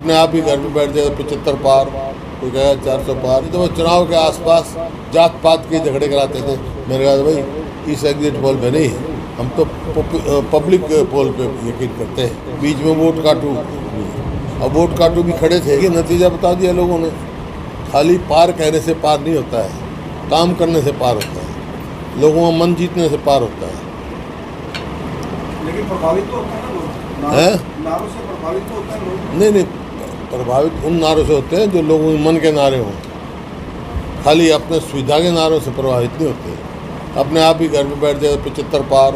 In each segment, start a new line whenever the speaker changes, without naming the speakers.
अपने आप ही घर में बैठ जाए 75 पार, कोई कहेगा 400 पार। तो वो चुनाव के आसपास जात पात के झगड़े कराते थे। मैंने कहा भाई इस एग्जिट पोल पे नहीं, हम तो पब्लिक पोल पे यकीन करते हैं। बीच में वोट काटू, अब वोट काटू भी खड़े थे कि नतीजा बता दिया लोगों ने। खाली पार कहने से पार नहीं होता है, काम करने से पार होता है, लोगों का मन जीतने से पार होता है।
लेकिन प्रभावित तो होते हैं ना लोग, नारों से प्रभावित तो होते हैं लोग।
नहीं, प्रभावित उन नारों से होते हैं जो लोगों के मन के नारे हों। खाली अपने सुविधा के नारों से प्रभावित नहीं होते। अपने आप ही घर में बैठ जाए 75 पार,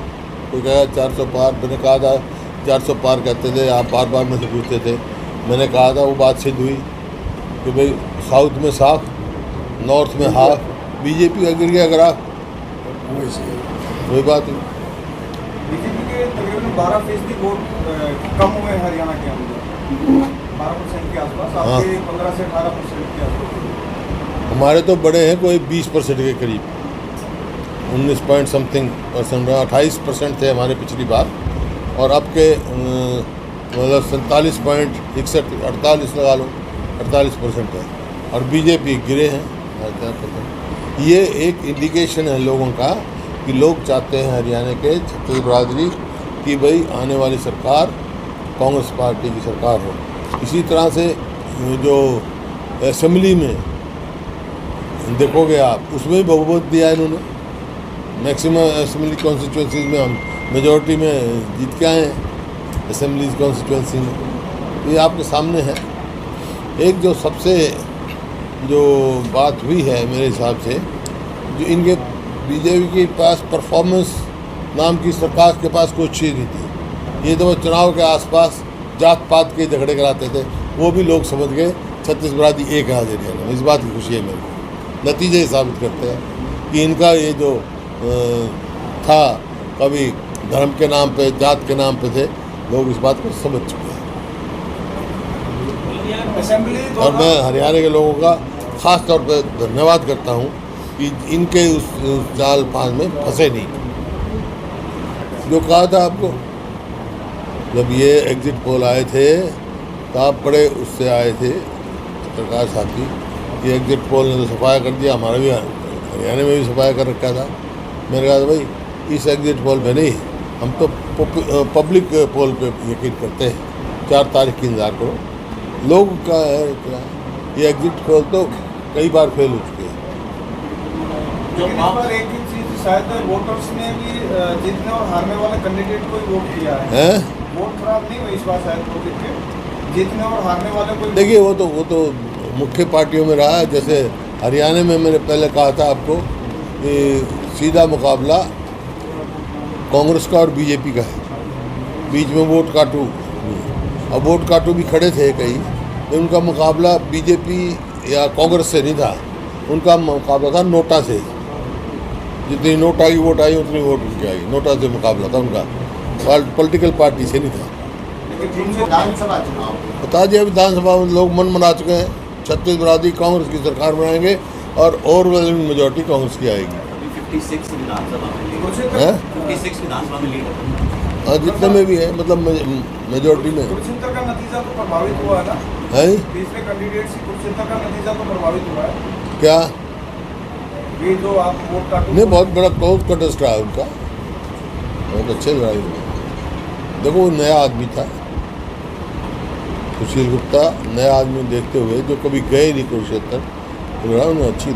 कोई कहेगा 400 पार। मैंने कहा था 400 पार कहते थे, आप बार बार मुझसे पूछते थे। मैंने कहा था वो बात सिद्ध हुई कि भाई साउथ में साफ, नॉर्थ में हाफ, बीजेपी का गिर गया ग्राफ। वही बात है।
बीजेपी के तकरीबन 12% वोट कम हुए हैं हरियाणा के अंदर, 12% के आसपास। आपके 15 से 18% के आसपास।
हमारे तो बड़े हैं कोई 20% के करीब, 19 पॉइंट समथिंग परसेंट, 28% थे हमारे पिछली बार। और अब के मतलब 47.61, 48 लगा लो, 48% है। और बीजेपी गिरे हैं 4%। ये एक इंडिकेशन है लोगों का कि लोग चाहते हैं हरियाणा के छत्तीस बरादरी कि भाई आने वाली सरकार कांग्रेस पार्टी की सरकार हो। इसी तरह से जो असेंबली में देखोगे आप, उसमें भी बहुमत दिया है इन्होंने। मैक्सिमम असेंबली कॉन्स्टिट्यूंसीज में हम मेजॉरिटी में जीत के आए हैं असेंबली कॉन्स्टिट्यूंसी में। ये आपके सामने है। एक जो सबसे जो बात हुई है मेरे हिसाब से, जो इनके बीजेपी के पास परफॉर्मेंस नाम की सरकार के पास कोई चीज़ नहीं थी। ये तो वो चुनाव के आसपास जात पात के झगड़े कराते थे, वो भी लोग समझ गए छत्तीस बरादरी एक है हरियाणा में। इस बात की खुशी है मेरे को। नतीजे साबित करते हैं कि इनका ये जो था कभी धर्म के नाम पे, जात के नाम पे थे, लोग इस बात को समझ चुके हैं। और मैं हरियाणा के लोगों का ख़ास तौर पे धन्यवाद करता हूँ कि इनके उस जाल फांस में फंसे नहीं। जो कहा था आपको, जब ये एग्जिट पोल आए थे तो आप बड़े उससे आए थे पत्रकार साथी, ये एग्जिट पोल ने तो सफाया कर दिया, हमारा भी हरियाणा में भी सफाया कर रखा था। मैंने कहा भाई इस एग्जिट पोल पे नहीं, हम तो पब्लिक पोल पे यकीन करते हैं। 4 तारीख की इंतजार करो। लोग का है क्या, ये एग्जिट पोल तो कई बार फेल हो चुके हैं।
लेकिन इस बार एक ही चीज शायद वोटर्स ने भी जीतने और हारने वाले कैंडिडेट को ही वोट किया है। वोट खराब नहीं हुई इस बार शायद पब्लिक के, जीतने और हारने वाले को।
देखिए वो तो मुख्य पार्टियों में रहा है। जैसे हरियाणा में मैंने पहले कहा था आपको कि सीधा मुकाबला कांग्रेस का और बीजेपी का है। बीच में वोट काटू, अब वोट काटू भी खड़े थे कई, तो उनका मुकाबला बीजेपी या कांग्रेस से नहीं था, उनका मुकाबला था नोटा से। जितनी नोटा की वोट आई उतनी वोट उनकी आई, नोटा से मुकाबला था उनका, पॉलिटिकल पार्टी से नहीं था।
विधानसभा चुनाव
बता दिया, विधानसभा में लोग मन बना चुके हैं, छत्तीस बरादरी कांग्रेस की सरकार बनाएंगे और ओवरवेलमिंग मेजॉरिटी कांग्रेस की आएगी।
56 विधानसभा में लीड है।
हाँ, जितने में भी है, मतलब मेजॉरिटी में।
कुरुक्षेत्र का नतीजा तो प्रभावित हुआ है ना?
है
तीसरे कैंडिडेट से कुरुक्षेत्र का नतीजा तो प्रभावित हुआ है
क्या?
ये जो आप वोट काटो
नहीं, बहुत बड़ा बहुत कंटेस्ट रहा है उनका, बहुत अच्छे लड़ाई हुई। देखो वो नया आदमी था सुशील गुप्ता, नया आदमी देखते हुए जो कभी गए नहीं कुरुक्षेत्र, उन्होंने अच्छी